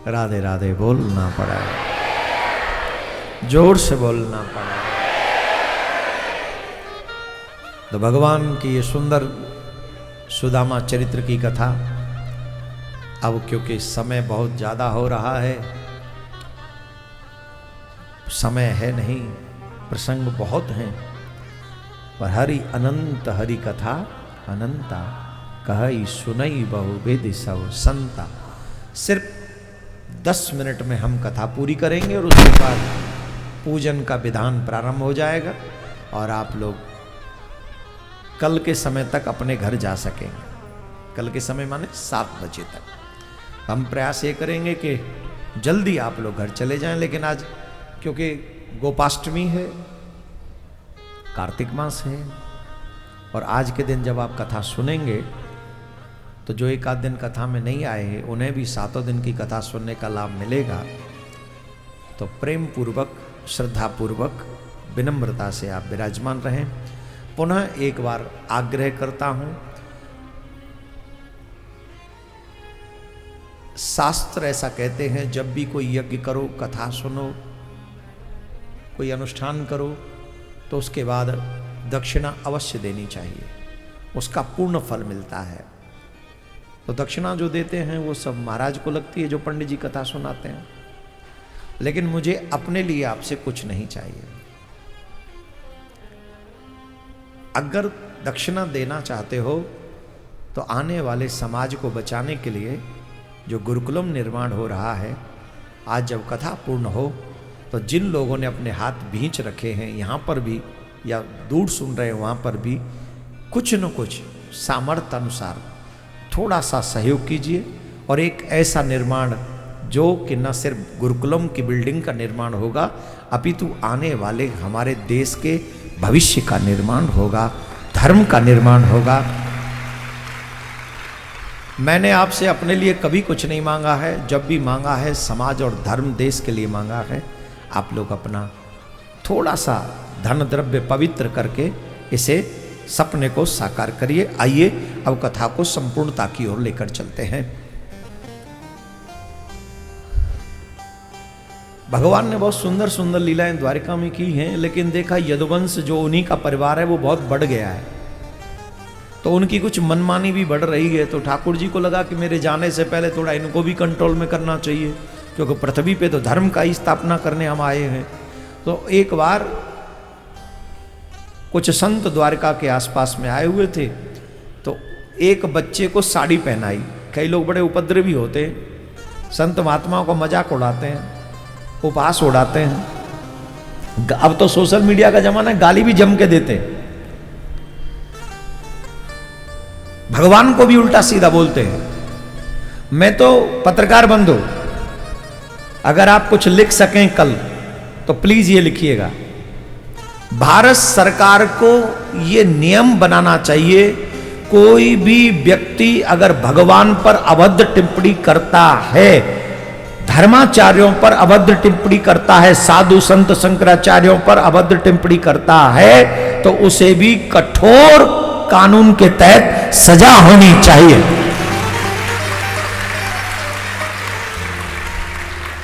राधे राधे बोलना पड़ा, जोर से बोलना पड़ा। तो भगवान की ये सुंदर सुदामा चरित्र की कथा, अब क्योंकि समय बहुत ज़्यादा हो रहा है, समय है नहीं, प्रसंग बहुत हैं, पर हरि अनंत हरि कथा अनंता कहई सुनई बहु वेद सब संता। सिर्फ 10 मिनट में हम कथा पूरी करेंगे और उसके बाद पूजन का विधान प्रारंभ हो जाएगा और आप लोग कल के समय तक अपने घर जा सकेंगे। कल के समय माने 7 बजे तक। हम प्रयास ये करेंगे कि जल्दी आप लोग घर चले जाएं, लेकिन आज क्योंकि गोपाष्टमी है, कार्तिक मास है, और आज के दिन जब आप कथा सुनेंगे तो जो एक आध दिन कथा में नहीं आए हैं उन्हें भी 7 दिन की कथा सुनने का लाभ मिलेगा। तो प्रेम पूर्वक, श्रद्धा पूर्वक, विनम्रता से आप विराजमान रहें। पुनः एक बार आग्रह करता हूं, शास्त्र ऐसा कहते हैं जब भी कोई यज्ञ करो, कथा सुनो, कोई अनुष्ठान करो तो उसके बाद दक्षिणा अवश्य देनी चाहिए, उसका पूर्ण फल मिलता है। तो दक्षिणा जो देते हैं वो सब महाराज को लगती है जो पंडित जी कथा सुनाते हैं, लेकिन मुझे अपने लिए आपसे कुछ नहीं चाहिए। अगर दक्षिणा देना चाहते हो तो आने वाले समाज को बचाने के लिए जो गुरुकुलम निर्माण हो रहा है, आज जब कथा पूर्ण हो तो जिन लोगों ने अपने हाथ भींच रखे हैं यहाँ पर भी या दूर सुन रहे हैं वहाँ पर भी, कुछ न कुछ सामर्थ्य अनुसार थोड़ा सा सहयोग कीजिए और एक ऐसा निर्माण जो कि न सिर्फ गुरुकुलम की बिल्डिंग का निर्माण होगा अपितु आने वाले हमारे देश के भविष्य का निर्माण होगा, धर्म का निर्माण होगा। मैंने आपसे अपने लिए कभी कुछ नहीं मांगा है, जब भी मांगा है समाज और धर्म देश के लिए मांगा है। आप लोग अपना थोड़ा सा धन द्रव्य पवित्र करके इसे सपने को साकार करिए। आइए अब कथा को संपूर्णता की ओर लेकर चलते हैं। भगवान ने बहुत सुंदर सुंदर लीलाएं द्वारिका में की हैं, लेकिन देखा यदुवंश जो उन्हीं का परिवार है वो बहुत बढ़ गया है, तो उनकी कुछ मनमानी भी बढ़ रही है। तो ठाकुर जी को लगा कि मेरे जाने से पहले थोड़ा इनको भी कंट्रोल में करना चाहिए, क्योंकि पृथ्वी पे तो धर्म का ही स्थापना करने हम आए हैं। तो एक बार कुछ संत द्वारका के आसपास में आए हुए थे, तो एक बच्चे को साड़ी पहनाई। कई लोग बड़े उपद्रवी होते हैं, संत महात्माओं को मजाक उड़ाते हैं, उपहास उड़ाते हैं। अब तो सोशल मीडिया का जमाना है, गाली भी जम के देते हैं, भगवान को भी उल्टा सीधा बोलते हैं। मैं तो पत्रकार बंधु, अगर आप कुछ लिख सकें कल तो प्लीज ये लिखिएगा, भारत सरकार को ये नियम बनाना चाहिए, कोई भी व्यक्ति अगर भगवान पर अभद्र टिप्पणी करता है, धर्माचार्यों पर अभद्र टिप्पणी करता है, साधु संत शंकराचार्यों पर अभद्र टिप्पणी करता है, तो उसे भी कठोर कानून के तहत सजा होनी चाहिए।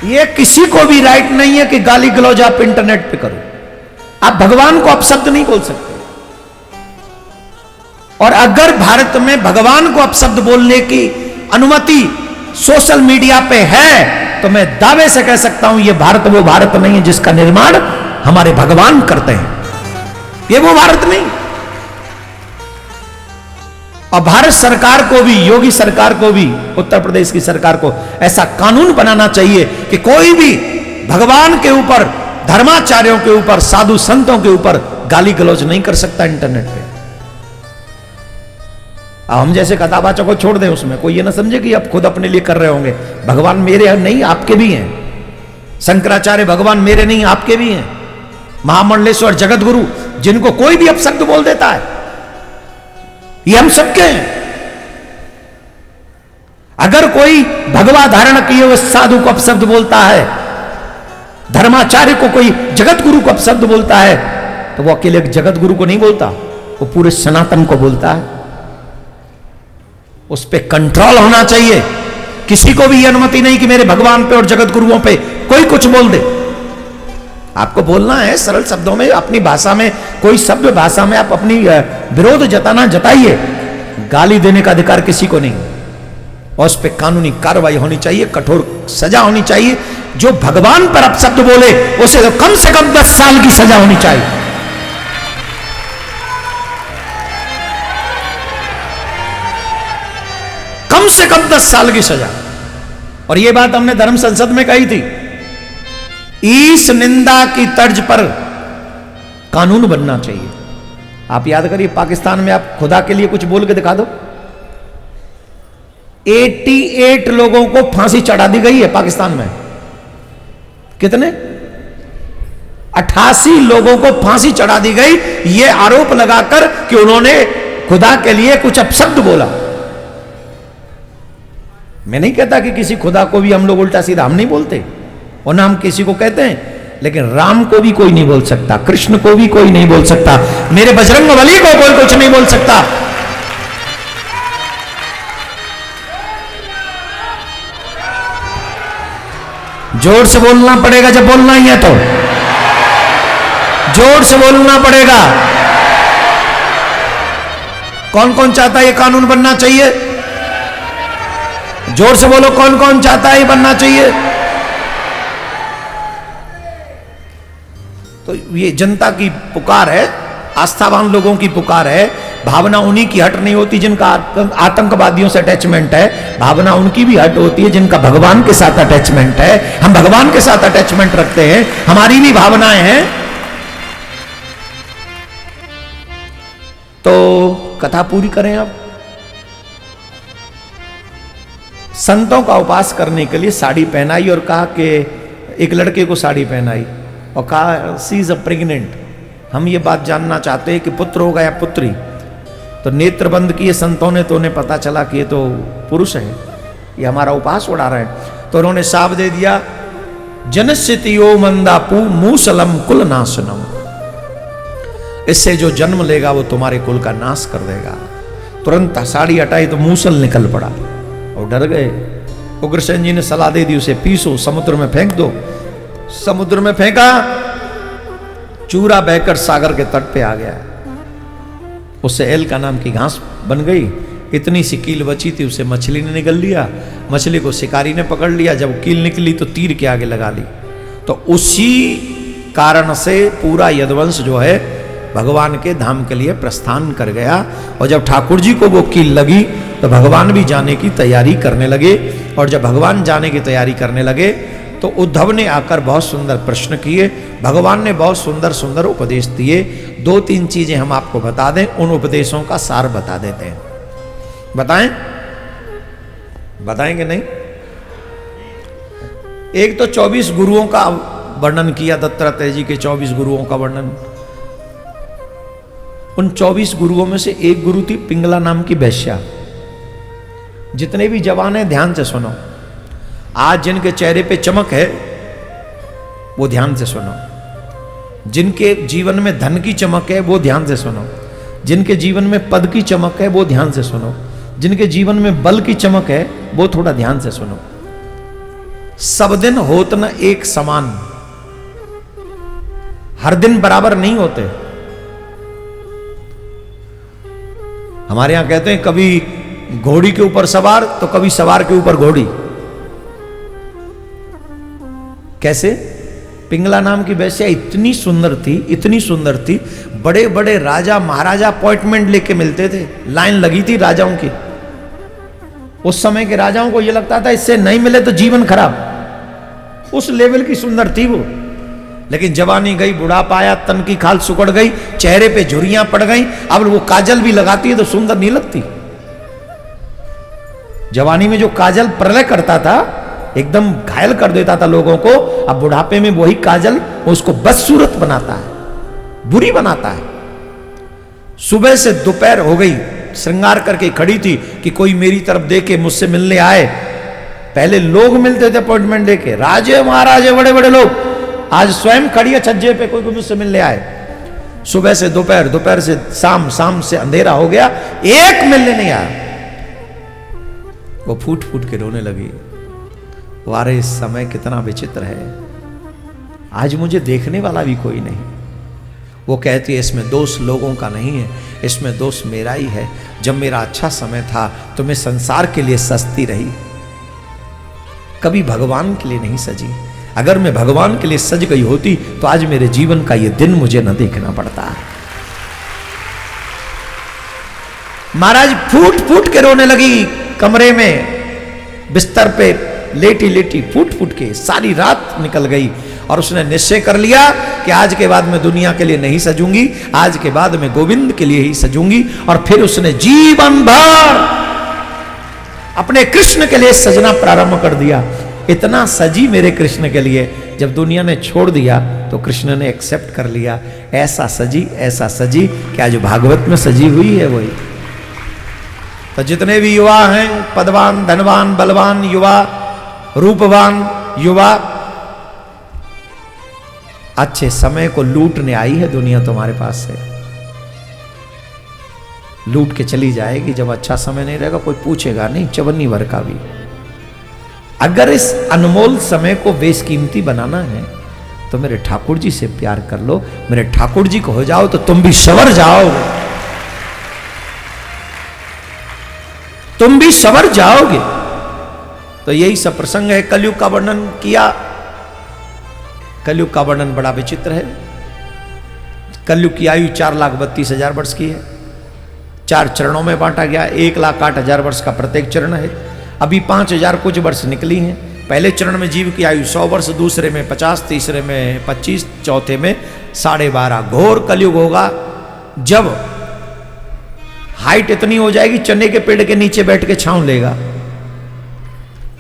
ये किसी को भी राइट नहीं है कि गाली गलौज आप इंटरनेट पे करो। आप भगवान को अपशब्द नहीं बोल सकते, और अगर भारत में भगवान को अपशब्द बोलने की अनुमति सोशल मीडिया पे है तो मैं दावे से कह सकता हूं ये भारत वो भारत नहीं है जिसका निर्माण हमारे भगवान करते हैं। ये वो भारत नहीं। और भारत सरकार को भी, योगी सरकार को भी, उत्तर प्रदेश की सरकार को ऐसा कानून बनाना चाहिए कि कोई भी भगवान के ऊपर, धर्माचार्यों के ऊपर, साधु संतों के ऊपर गाली गलौज नहीं कर सकता इंटरनेट पे। अब हम जैसे कथावाचक को छोड़ दें, उसमें कोई ये ना समझे कि आप खुद अपने लिए कर रहे होंगे। भगवान मेरे नहीं, आपके भी हैं। शंकराचार्य भगवान मेरे नहीं, आपके भी हैं। महामंडलेश्वर जगत गुरु, जिनको कोई भी अपशब्द बोल देता है, ये हम सबके हैं। अगर कोई भगवा धारण किए हुए साधु को अपशब्द बोलता है, धर्माचार्य को कोई जगत गुरु को अपशब्द बोलता है, तो वो अकेले जगत गुरु को नहीं बोलता, वो पूरे सनातन को बोलता है। उस पर कंट्रोल होना चाहिए। किसी को भी अनुमति नहीं कि मेरे भगवान पे और जगत गुरुओं पे कोई कुछ बोल दे। आपको बोलना है सरल शब्दों में, अपनी भाषा में, कोई सभ्य भाषा में आप अपनी विरोध जताना जताइए। गाली देने का अधिकार किसी को नहीं, और उस पर कानूनी कार्रवाई होनी चाहिए, कठोर सजा होनी चाहिए। जो भगवान पर अपशब्द बोले उसे तो कम से कम 10 साल की सजा होनी चाहिए। कम से कम 10 साल की सजा। और यह बात हमने धर्म संसद में कही थी। इस निंदा की तर्ज पर कानून बनना चाहिए। आप याद करिए, पाकिस्तान में आप खुदा के लिए कुछ बोल के दिखा दो, 88 लोगों को फांसी चढ़ा दी गई है पाकिस्तान में। कितने? 88 लोगों को फांसी चढ़ा दी गई, यह आरोप लगाकर कि उन्होंने खुदा के लिए कुछ अपशब्द बोला। मैं नहीं कहता कि किसी खुदा को भी हम लोग उल्टा सीधा हम नहीं बोलते, और ना हम किसी को कहते हैं, लेकिन राम को भी कोई नहीं बोल सकता, कृष्ण को भी कोई नहीं बोल सकता, मेरे बजरंगबली को कोई कुछ नहीं बोल सकता। जोर से बोलना पड़ेगा, जब बोलना ही है तो जोर से बोलना पड़ेगा। कौन कौन चाहता है ये कानून बनना चाहिए? जोर से बोलो, कौन कौन चाहता है ये बनना चाहिए? तो ये जनता की पुकार है, आस्थावान लोगों की पुकार है। भावना उन्हीं की हट नहीं होती जिनका आतंकवादियों से अटैचमेंट है, भावना उनकी भी हट होती है जिनका भगवान के साथ अटैचमेंट है। हम भगवान के साथ अटैचमेंट रखते हैं, हमारी भी भावनाएं हैं। तो कथा पूरी करें। अब संतों का उपास करने के लिए साड़ी पहनाई और कहा कि एक लड़के को साड़ी पहनाई और कहा सी इज अ प्रेग्नेंट। हम ये बात जानना चाहते हैं कि पुत्र होगा या पुत्री। तो नेत्र बंद किए संतों ने, तो उन्हें पता चला कि ये तो पुरुष है, ये हमारा उपास उड़ा रहे हैं। तो उन्होंने साफ दे दिया, जनस्थितियो मंदापू मूसलम कुल नाशनम। इससे जो जन्म लेगा वो तुम्हारे कुल का नाश कर देगा। तुरंत साड़ी हटाई तो मूसल निकल पड़ा और डर गए। उग्रसेन जी ने सलाह दे दी, उसे पीसो, समुद्र में फेंक दो। समुद्र में फेंका, चूरा बहकर सागर के तट पे आ गया। उससे एल का नाम की घास बन गई। इतनी सी कील बची थी, उसे मछली ने निगल लिया। मछली को शिकारी ने पकड़ लिया। जब कील निकली तो तीर के आगे लगा ली। तो उसी कारण से पूरा यदुवंश जो है भगवान के धाम के लिए प्रस्थान कर गया। और जब ठाकुर जी को वो कील लगी तो भगवान भी जाने की तैयारी करने लगे। और जब भगवान जाने की तैयारी करने लगे तो उद्धव ने आकर बहुत सुंदर प्रश्न किए। भगवान ने बहुत सुंदर सुंदर उपदेश दिए। 2-3 चीजें हम आपको बता दें, उन उपदेशों का सार बता देते हैं। बताएं? बताएंगे नहीं? एक तो 24 गुरुओं का वर्णन किया, दत्तात्रेय जी के 24 गुरुओं का वर्णन। उन 24 गुरुओं में से एक गुरु थी पिंगला नाम की वैश्या। जितने भी जवान हैं ध्यान से सुनो। आज जिनके चेहरे पे चमक है वो ध्यान से सुनो। जिनके जीवन में धन की चमक है वो ध्यान से सुनो। जिनके जीवन में पद की चमक है वो ध्यान से सुनो। जिनके जीवन में बल की चमक है वो थोड़ा ध्यान से सुनो। सब दिन होत न एक समान, हर दिन बराबर नहीं होते। हमारे यहां कहते हैं कभी घोड़ी के ऊपर सवार तो कभी सवार के ऊपर घोड़ी। कैसे? पिंगला नाम की वैश्या इतनी सुंदर थी, इतनी सुंदर थी, बड़े बड़े राजा महाराजा अपॉइंटमेंट लेके मिलते थे। लाइन लगी थी राजाओं की। उस समय के राजाओं को यह लगता था इससे नहीं मिले तो जीवन खराब। उस लेवल की सुंदर थी वो। लेकिन जवानी गई, बुढ़ापा आया, तन की खाल सुकड़ गई, चेहरे पे झुर्रियां पड़ गई। अब वो काजल भी लगाती है तो सुंदर नहीं लगती। जवानी में जो काजल प्रलय करता था, एकदम घायल कर देता था लोगों को, अब बुढ़ापे में वही काजल उसको बदसूरत बनाता है, बुरी बनाता है। सुबह से दोपहर हो गई, श्रृंगार करके खड़ी थी कि कोई मेरी तरफ देखे, मुझसे मिलने आए। पहले लोग मिलते थे अपॉइंटमेंट देके, राजे महाराजे बड़े बड़े लोग। आज स्वयं खड़ी है छज्जे पे, कोई मुझसे मिलने आए। सुबह से दोपहर, दोपहर से शाम, शाम से अंधेरा हो गया, एक मिलने नहीं आया। वो फूट फूट के रोने लगी। वारे समय कितना विचित्र है, आज मुझे देखने वाला भी कोई नहीं। वो कहती है इसमें दोष लोगों का नहीं है, इसमें दोष मेरा ही है। जब मेरा अच्छा समय था तो मैं संसार के लिए सजती रही, कभी भगवान के लिए नहीं सजी। अगर मैं भगवान के लिए सज गई होती तो आज मेरे जीवन का ये दिन मुझे न देखना पड़ता। महाराज फूट फूट के रोने लगी, कमरे में बिस्तर पे लेटी लेटी फूट फूट के सारी रात निकल गई। और उसने निश्चय कर लिया कि आज के बाद मैं दुनिया के लिए नहीं सजूंगी, आज के बाद मैं गोविंद के लिए ही सजूंगी। और फिर उसने जीवन भर अपने कृष्ण के लिए सजना प्रारंभ कर दिया। इतना सजी मेरे कृष्ण के लिए, जब दुनिया ने छोड़ दिया तो कृष्ण ने एक्सेप्ट कर लिया। ऐसा सजी कि आज भागवत में सजी हुई है वही। तो जितने भी युवा हैं, पदवान, धनवान, बलवान युवा, रूपवान युवा, अच्छे समय को लूटने आई है दुनिया तुम्हारे पास से, लूट के चली जाएगी। जब अच्छा समय नहीं रहेगा कोई पूछेगा नहीं, चवन्नी भर का भी। अगर इस अनमोल समय को बेशकीमती बनाना है तो मेरे ठाकुर जी से प्यार कर लो, मेरे ठाकुर जी को हो जाओ तो तुम भी संवर जाओगे, तुम भी संवर जाओगे। तो यही सब प्रसंग है। कलयुग का वर्णन किया। कलयुग का वर्णन बड़ा विचित्र है। कलयुग की आयु 4,32,000 वर्ष की है। 4 चरणों में बांटा गया। 1,08,000 वर्ष का प्रत्येक चरण है। अभी 5,000 कुछ वर्ष निकली हैं। पहले चरण में जीव की आयु 100 वर्ष, दूसरे में 50, तीसरे में 25, चौथे में 12.5। घोर कलयुग होगा जब हाइट इतनी हो जाएगी चने के पेड़ के नीचे बैठ के छांव लेगा।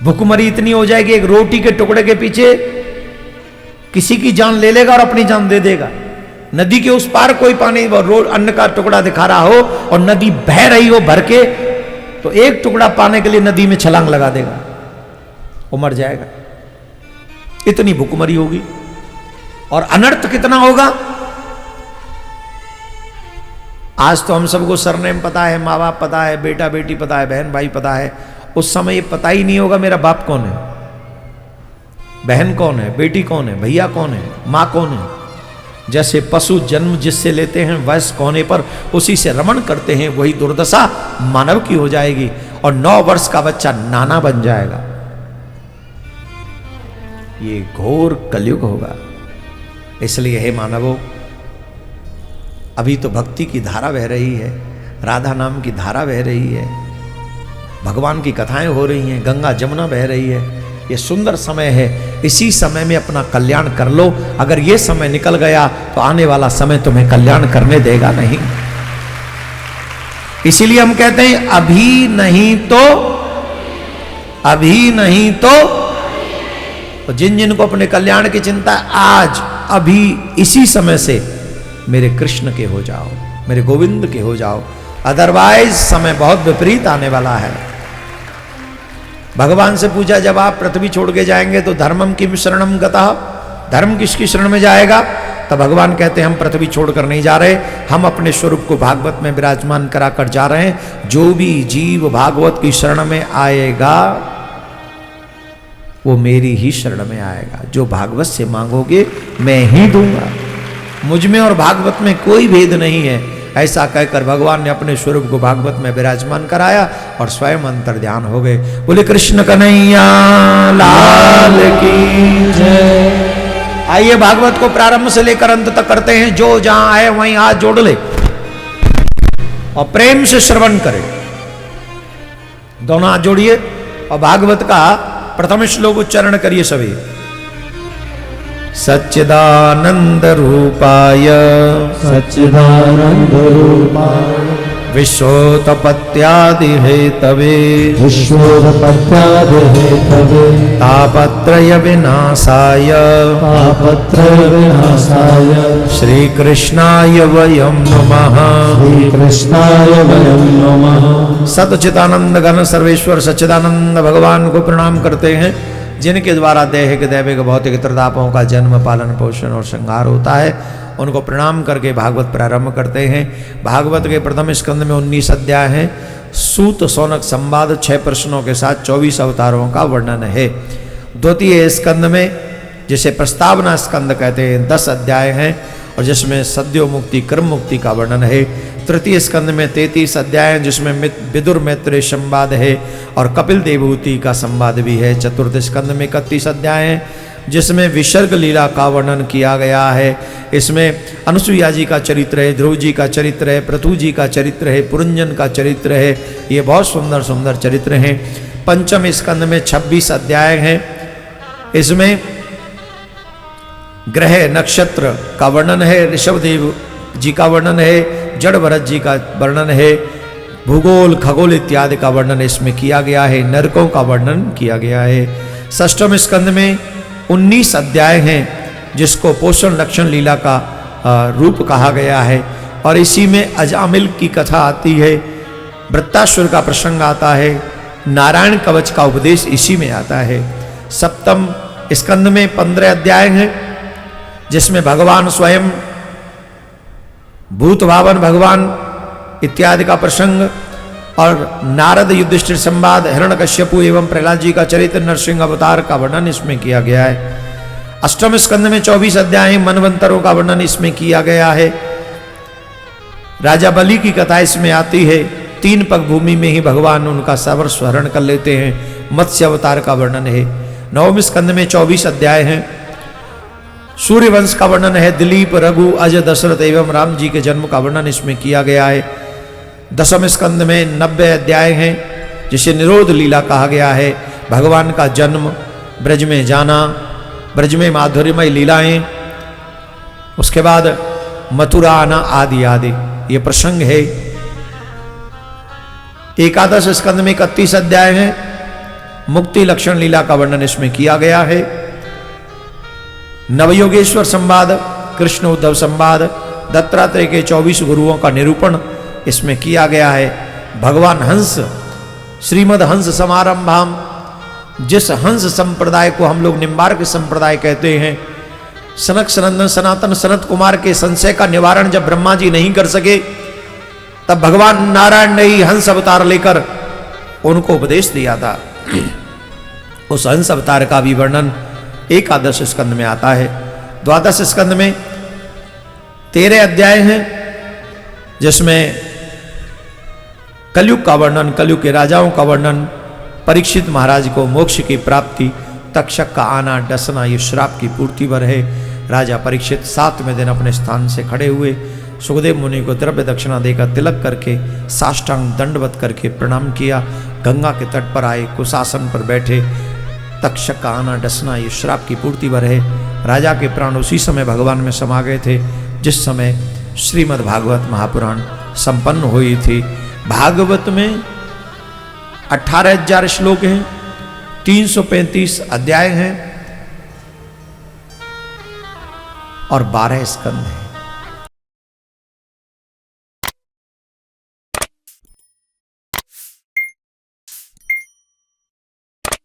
भुखमरी इतनी हो जाएगी एक रोटी के टुकड़े के पीछे किसी की जान ले लेगा और अपनी जान दे देगा। नदी के उस पार कोई पानी अन्न का टुकड़ा दिखा रहा हो और नदी बह रही हो भर के, तो एक टुकड़ा पाने के लिए नदी में छलांग लगा देगा, वो मर जाएगा। इतनी भुखमरी होगी। और अनर्थ कितना होगा। आज तो हम सबको सरनेम पता है, माँ बाप पता है, बेटा बेटी पता है, बहन भाई पता है। उस समय ये पता ही नहीं होगा मेरा बाप कौन है, बहन कौन है, बेटी कौन है, भैया कौन है, माँ कौन है। जैसे पशु जन्म जिससे लेते हैं वयस्क होने पर उसी से रमण करते हैं, वही दुर्दशा मानव की हो जाएगी। और 9 वर्ष का बच्चा नाना बन जाएगा। ये घोर कलयुग होगा। इसलिए हे मानवों, अभी तो भक्ति की धारा बह रही है, राधा नाम की धारा बह रही है, भगवान की कथाएं हो रही हैं, गंगा जमुना बह रही है। ये सुंदर समय है। इसी समय में अपना कल्याण कर लो। अगर ये समय निकल गया तो आने वाला समय तुम्हें कल्याण करने देगा नहीं। इसीलिए हम कहते हैं अभी नहीं तो, अभी नहीं तो जिन जिन को अपने कल्याण की चिंता है, आज अभी इसी समय से मेरे कृष्ण के हो जाओ, मेरे गोविंद के हो जाओ। अदरवाइज समय बहुत विपरीत आने वाला है। भगवान से पूछा जब आप पृथ्वी छोड़ के जाएंगे तो धर्मम किम शरणम गतः, धर्म किसकी शरण में जाएगा। तो भगवान कहते हैं हम पृथ्वी छोड़कर नहीं जा रहे, हम अपने स्वरूप को भागवत में विराजमान कराकर जा रहे हैं। जो भी जीव भागवत की शरण में आएगा वो मेरी ही शरण में आएगा। जो भागवत से मांगोगे मैं ही दूंगा। मुझ में और भागवत में कोई भेद नहीं है। ऐसा कहकर भगवान ने अपने स्वरूप को भागवत में विराजमान कराया और स्वयं अंतर्ध्यान हो गए। बोले कृष्ण कन्हैया लाल की जय। आइए भागवत को प्रारंभ से लेकर अंत तक करते हैं। जो जहां आए वहीं हाथ जोड़ ले और प्रेम से श्रवण करे। दोनों हाथ जोड़िए और भागवत का प्रथम श्लोक उच्चारण करिए सभी। सच्चिदानंद रूपाय, सच्चिदानंद रूपाय विश्वोत्पत्त्यादि हेतवे, विश्वोत्पत्त्यादि हेतवे तापत्रय विनाशाय, तापत्रय विनाशाय श्री कृष्णाय वयं नमः, श्री कृष्णाय वयं नमः। सच्चिदानंद घन सर्वेश्वर सच्चिदानंद भगवान को प्रणाम करते हैं, जिनके द्वारा दैहिक दैविक भौतिक त्रितापों का जन्म पालन पोषण और श्रृंगार होता है। उनको प्रणाम करके भागवत प्रारंभ करते हैं। भागवत के प्रथम स्कंद में 19 अध्याय हैं। सूत सौनक संवाद 6 प्रश्नों के साथ 24 अवतारों का वर्णन है। द्वितीय स्कंद में, जिसे प्रस्तावना स्कंद कहते हैं, 10 अध्याय हैं और जिसमें सद्यो मुक्ति क्रम मुक्ति का वर्णन है। तृतीय स्कंद में 33 अध्याय हैं जिसमें विदुर मैत्रेय संवाद है और कपिल देवहूति का संवाद भी है। चतुर्थ स्कंद में 31 अध्याय हैं जिसमें विसर्ग लीला का वर्णन किया गया है। इसमें अनुसुईया जी का चरित्र है, ध्रुव जी का चरित्र है, पृथु जी का चरित्र है, पुरंजन का चरित्र है। ये बहुत सुंदर सुंदर चरित्र हैं। पंचम स्कंद में 26 अध्याय हैं। इसमें ग्रह नक्षत्र का वर्णन है, ऋषभदेव जी का वर्णन है, जड़ भरत जी का वर्णन है, भूगोल खगोल इत्यादि का वर्णन इसमें किया गया है, नरकों का वर्णन किया गया है। षष्ठम स्कंद में 19 अध्याय हैं जिसको पोषण लक्षण लीला का रूप कहा गया है और इसी में अजामिल की कथा आती है, वृत्तासुर का प्रसंग आता है, नारायण कवच का उपदेश इसी में आता है। सप्तम स्कंद में 15 अध्याय हैं जिसमें भगवान स्वयं, भूत भावन भगवान इत्यादि का प्रसंग और नारद युधिष्ठिर संवाद, हिरण्यकश्यपु एवं प्रहलाद जी का चरित्र, नरसिंह अवतार का वर्णन इसमें किया गया है। अष्टम स्कंद में 24 अध्याय मनवंतरों का वर्णन इसमें किया गया है। राजा बलि की कथा इसमें आती है। 3 पग भूमि में ही भगवान उनका सर्वस्व हरण कर लेते हैं, मत्स्य अवतार का वर्णन है। नवम स्कंद में 24 अध्याय हैं। सूर्य वंश का वर्णन है, दिलीप, रघु, अज, दशरथ एवं राम जी के जन्म का वर्णन इसमें किया गया है। दसम स्कंद में 90 अध्याय हैं जिसे निरोध लीला कहा गया है। भगवान का जन्म, ब्रज में जाना, ब्रज में माधुर्यमय लीलाएं, उसके बाद मथुरा आना आदि आदि ये प्रसंग है। एकादश स्कंद में 31 अध्याय हैं। मुक्ति लक्षण लीला का वर्णन इसमें किया गया है। नवयोगेश्वर संवाद, कृष्ण उद्धव संवाद, दत्तात्रेय के 24 गुरुओं का निरूपण इसमें किया गया है। भगवान हंस, श्रीमद हंस समारंभाम, जिस हंस संप्रदाय को हम लोग निम्बार्क संप्रदाय कहते हैं, सनक सनंदन सनातन सनत कुमार के संशय का निवारण जब ब्रह्मा जी नहीं कर सके तब भगवान नारायण ने ही हंस अवतार लेकर उनको उपदेश दिया था। उस हंस अवतार का भी वर्णन एकादश स्कंद में आता है। द्वादश स्कंद में 13 अध्याय हैं जिसमें कलयुग का वर्णन, कलयुग के राजाओं का वर्णन, परीक्षित महाराज को मोक्ष की प्राप्ति, तक्षक का आना डसना, ये श्राप की पूर्ति पर है। राजा परीक्षित 7वें दिन अपने स्थान से खड़े हुए, सुखदेव मुनि को द्रव्य दक्षिणा देकर तिलक करके साष्टांग दंडवत करके प्रणाम किया, गंगा के तट पर आए, कुशासन पर बैठे। तक्षक का आना डसना ये श्राप की पूर्ति पर है। राजा के प्राण उसी समय भगवान में समा गए थे जिस समय श्रीमद् भागवत महापुराण संपन्न हुई थी। भागवत में 18,000 श्लोक हैं, 335 अध्याय हैं और 12 स्कंद हैं।